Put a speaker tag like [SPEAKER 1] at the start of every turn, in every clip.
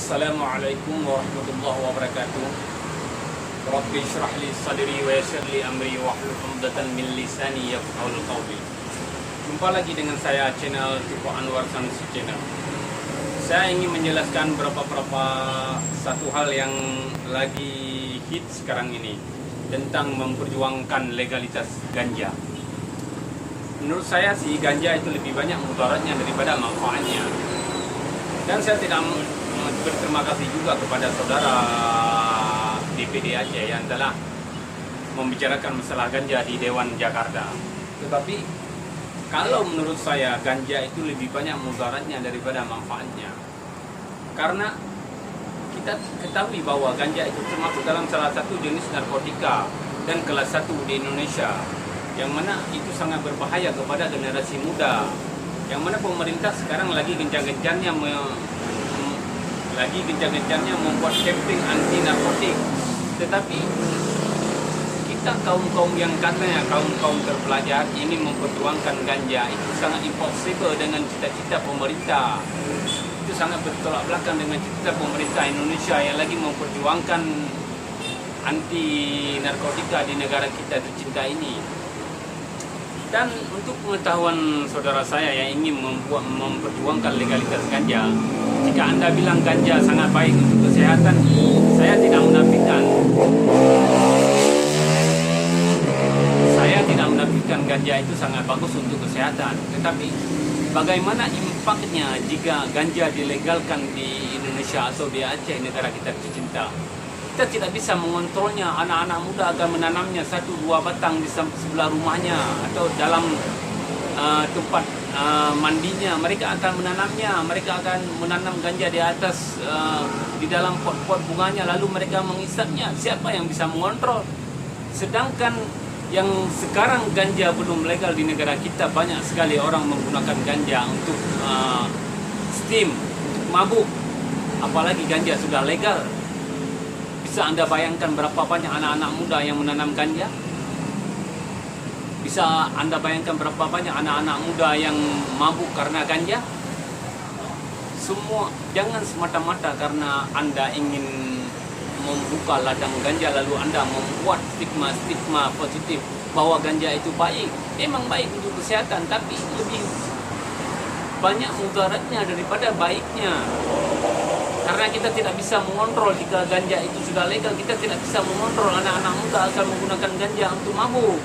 [SPEAKER 1] Assalamualaikum warahmatullahi wabarakatuh. Rabbi shrah li sadri wa yassir li amri wahlul 'uqdatam min lisani yafqahul qawli. Jumpa lagi dengan saya channel Tuko Anwar Sanusi Channel. Saya ingin menjelaskan beberapa satu hal yang lagi hit sekarang ini tentang memperjuangkan legalitas ganja. Menurut saya sih ganja itu lebih banyak mudaratnya daripada manfaatnya. Dan saya tidak berterima kasih juga kepada saudara DPD Aceh yang telah membicarakan masalah ganja di Dewan Jakarta. Tetapi kalau menurut saya ganja itu lebih banyak mudaratnya daripada manfaatnya. Karena kita ketahui bahwa ganja itu termasuk dalam salah satu jenis narkotika dan kelas 1 di Indonesia, yang mana itu sangat berbahaya kepada generasi muda. Yang mana pemerintah sekarang lagi gencar-gencarnya membuat campaign anti narkotik. Tetapi kita kaum-kaum yang katanya kaum-kaum terpelajar ini memperjuangkan ganja, itu sangat impossible dengan cita-cita pemerintah. Itu sangat bertolak belakang dengan cita pemerintah Indonesia yang lagi memperjuangkan anti narkotika di negara kita tercinta ini. Dan untuk pengetahuan saudara saya yang ingin memperjuangkan legalitas ganja, jika Anda bilang ganja sangat baik untuk kesehatan, saya tidak menafikan. Saya tidak menafikan ganja itu sangat bagus untuk kesehatan. Tetapi bagaimana impaknya jika ganja dilegalkan di Indonesia atau di Aceh, negara kita tercinta? Kita tidak bisa mengontrolnya. Anak-anak muda akan menanamnya 1-2 batang di sebelah rumahnya atau dalam tempat mandinya. Mereka akan menanamnya. Mereka akan menanam ganja di atas di dalam pot-pot bunganya, lalu mereka mengisapnya. Siapa yang bisa mengontrol? Sedangkan yang sekarang ganja belum legal di negara kita, banyak sekali orang menggunakan ganja untuk steam, untuk mabuk. Apalagi ganja sudah legal. Bisa Anda bayangkan berapa banyak anak-anak muda yang menanam ganja? Bisa Anda bayangkan berapa banyak anak-anak muda yang mabuk karena ganja? Semua, jangan semata-mata karena Anda ingin membuka ladang ganja lalu Anda membuat stigma positif bahwa ganja itu baik. Memang baik untuk kesehatan, tapi lebih banyak mudaratnya daripada baiknya. Karena kita tidak bisa mengontrol jika ganja itu sudah legal, kita tidak bisa mengontrol anak-anak muda akan menggunakan ganja untuk mabuk.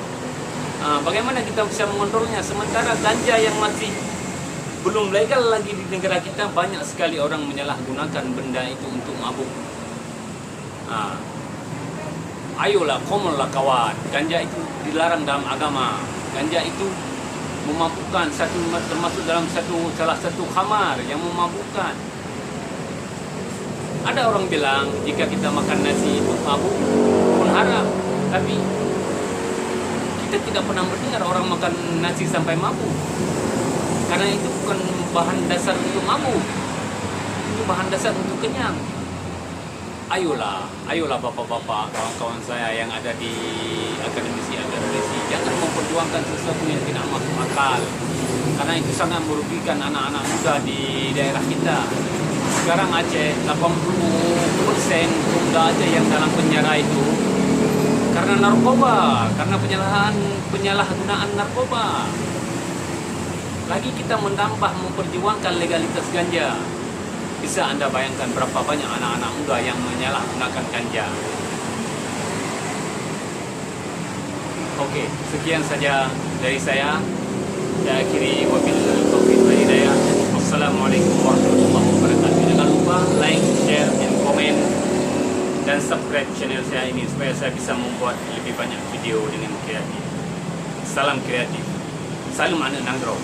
[SPEAKER 1] Bagaimana kita bisa mengontrolnya? Sementara ganja yang masih belum legal lagi di negara kita, banyak sekali orang menyalahgunakan benda itu untuk mabuk. Ayolah, komonlah kawan, ganja itu dilarang dalam agama. Ganja itu memabukkan, termasuk dalam salah satu khamar yang memabukkan. Ada orang bilang jika kita makan nasi itu mabuk pun haram, tapi kita tidak pernah mendengar orang makan nasi sampai mabuk. Karena itu bukan bahan dasar untuk mabuk, itu bahan dasar untuk kenyang. Ayolah bapak-bapak, kawan-kawan saya yang ada di akademisi, jangan memperjuangkan sesuatu yang tidak masuk akal, karena itu sangat merugikan anak-anak muda di daerah kita. Sekarang Aceh, 80% pemuda Aceh yang dalam penjara itu karena narkoba, karena penyalahgunaan narkoba. Lagi kita menambah memperjuangkan legalitas ganja. Bisa Anda bayangkan berapa banyak anak-anak muda yang menyalahgunakan ganja. Oke, sekian saja dari saya. Saya akhiri wabillahi taufiq wal hidayah. Assalamualaikum warahmatullahi wabarakatuh. Jangan lupa like, share, dan komen, dan subscribe channel saya ini supaya saya bisa membuat lebih banyak video dengan kreatif. Salam kreatif. Salam anak Nangro.